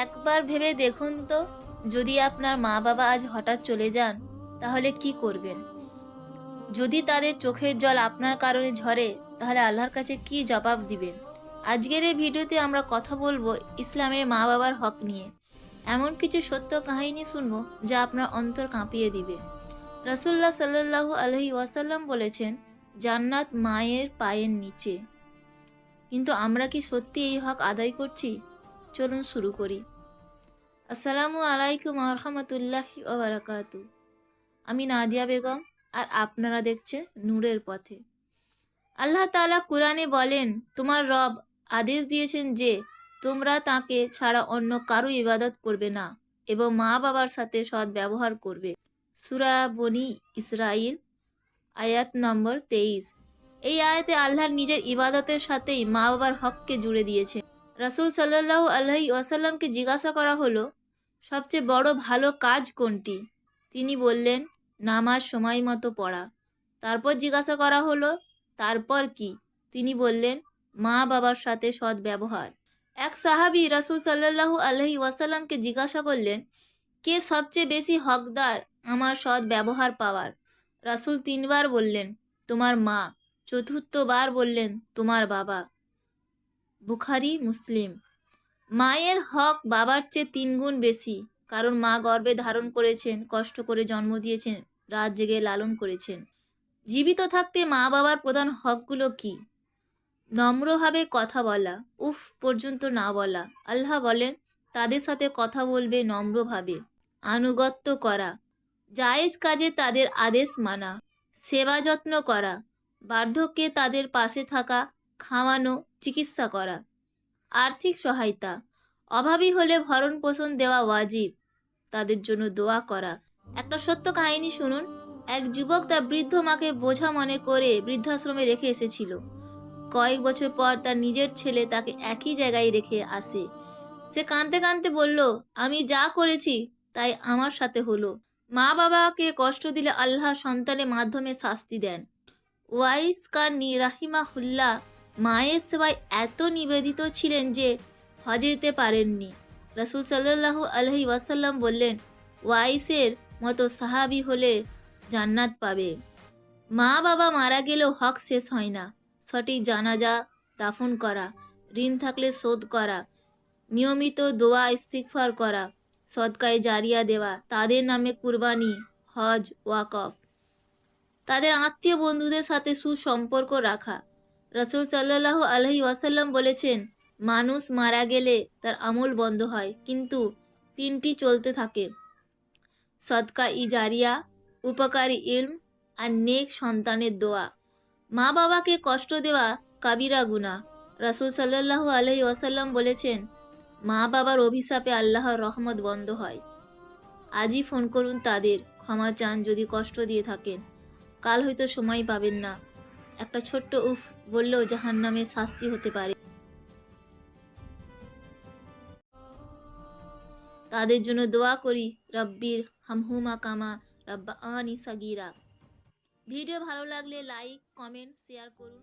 একবার ভেবে দেখুন তো, যদি আপনার মা বাবা আজ হঠাৎ চলে যান, তাহলে কি করবেন? যদি তাদের চোখের জল আপনার কারণে ঝরে, তাহলে আল্লাহর কাছে কি জবাব দিবেন? আজকের এই ভিডিওতে আমরা কথা বলবো ইসলামে মা বাবার হক নিয়ে। এমন কিছু সত্য কাহিনী শুনবো যা আপনার অন্তর কাঁপিয়ে দিবে। রাসূলুল্লাহ সাল্লাল্লাহু আলাইহি ওয়াসাল্লাম বলেছেন, জান্নাত মায়ের পায়ের নিচে। কিন্তু আমরা কি সত্যি এই হক আদায় করছি? চলুন শুরু করি। আসসালামু আলাইকুম ওয়া রাহমাতুল্লাহি ওয়া বারাকাতুহু। আমি নাদিয়া বেগম, আর আপনারা দেখছেন নূরের পথে। আল্লাহ তাআলা কুরআনে বলেন, তোমার রব আদেশ দিয়েছেন যে তোমরা তাকে ছাড়া অন্য কারো ইবাদত করবে না এবং মা বাবার সাথে সৎ ব্যবহার করবে। সূরা বনী ইসরাইল আয়াত নম্বর 23। এই আয়াতে আল্লাহ নিজের ইবাদতের সাথেই মা বাবার হককে জুড়ে দিয়েছেন। রাসূল সাল্লাল্লাহু আলাইহি ওয়াসাল্লামকে জিজ্ঞাসা করা হলো, সবচেয়ে বড় ভালো কাজ কোনটি? তিনি বললেন, নামাজ সময় মতো পড়া। তারপর জিজ্ঞাসা করা হলো, তারপর কি? তিনি বললেন, মা বাবার সাথে সৎ ব্যবহার। এক সাহাবী রাসূল সাল্লাল্লাহু আলাইহি ওয়াসাল্লামকে জিজ্ঞাসা করলেন, কে সবচেয়ে বেশি হকদার আমার সৎ ব্যবহার পাওয়ার? রাসূল তিনবার বললেন, তোমার মা। চতুর্থবার বললেন, তোমার বাবা। বুখারী মুসলিম। মায়ের হক বাবার চেয়ে 3 গুণ বেশি, কারণ মা গর্ভে ধারণ করেছেন, কষ্ট করে জন্ম দিয়েছেন, রাত জেগে লালন করেছেন। জীবিত থাকতে মা বাবার প্রধান হকগুলো কি? নম্রভাবে কথা বলা, উফ পর্যন্ত না বলা। আল্লাহ বলেন, তাদের সাথে কথা বলবে নম্রভাবে। আনুগত্য করা, জায়েজ কাজে তাদের আদেশ মানা। সেবা যত্ন করা, বার্ধক্যে তাদের পাশে থাকা, খাওয়ানো, চিকিৎসা করা। আর্থিক সহায়তা, অভাবী হলে ভরণ পোষণ দেওয়া ওয়াজিব। তাদের জন্য দোয়া করা। একটা সত্য কাহিনী শুনুন। এক যুবক তার বৃদ্ধ মাকে বোঝা মনে করে বৃদ্ধাশ্রমে রেখে এসেছিল। কয়েক বছর পর তার নিজের ছেলে তাকে একই জায়গায় রেখে আসে। সে কাঁদতে কাঁদতে বলল, আমি যা করেছি তাই আমার সাথে হলো। মা বাবাকে কষ্ট দিলে আল্লাহ সন্তানের মাধ্যমে শাস্তি দেন। ওয়াইস কারনি রাহিমাহুল্লাহ মায়ের সেবায় এত নিবেদিত ছিলেন যে হজে যেতে পারেননি। রাসূল সাল্লাল্লাহু আলাইহি ওয়াসাল্লাম বললেন, ওয়াইসের মতো সাহাবী হলে জান্নাত পাবে। মা বাবা মারা গেলেও হক শেষ হয় না। সঠিক জানাজা দাফন করা, ঋণ থাকলে শোধ করা, নিয়মিত দোয়া ইস্তিগফার করা, সদকায়ে জারিয়া দেওয়া, তাদের নামে কুরবানি, হজ, ওয়াকফ, তাদের আত্মীয় বন্ধুদের সাথে সুসম্পর্ক রাখা। রাসূল সাল্লাল্লাহু আলাইহি ওয়াসাল্লাম বলেছেন, মানুষ মারা গেলে তার আমল বন্ধ হয়, কিন্তু 3টি চলতে থাকে, সদকা ই জারিয়া, উপকারী ইলম, আর নেক সন্তানের দোয়া। মা বাবাকে কষ্ট দেওয়া কাবিরা গুনাহ। রাসূল সাল্লাল্লাহু আলাইহি ওয়াসাল্লাম বলেছেন, মা বাবার অভিশাপে আল্লাহর রহমত বন্ধ হয়। আজই ফোন করুন তাদের, ক্ষমা চান যদি কষ্ট দিয়ে থাকেন। কাল হয়তো সময় পাবেন না। একটা ছোট্ট উফ বললেও জাহান্নামের শাস্তি হতে পারে। তাদের জন্য দোয়া করি, রব্বির হামহুমা কামা রাব্বায়ানি সাগীরা। ভিডিও ভালো লাগলে লাইক, কমেন্ট, শেয়ার করুন।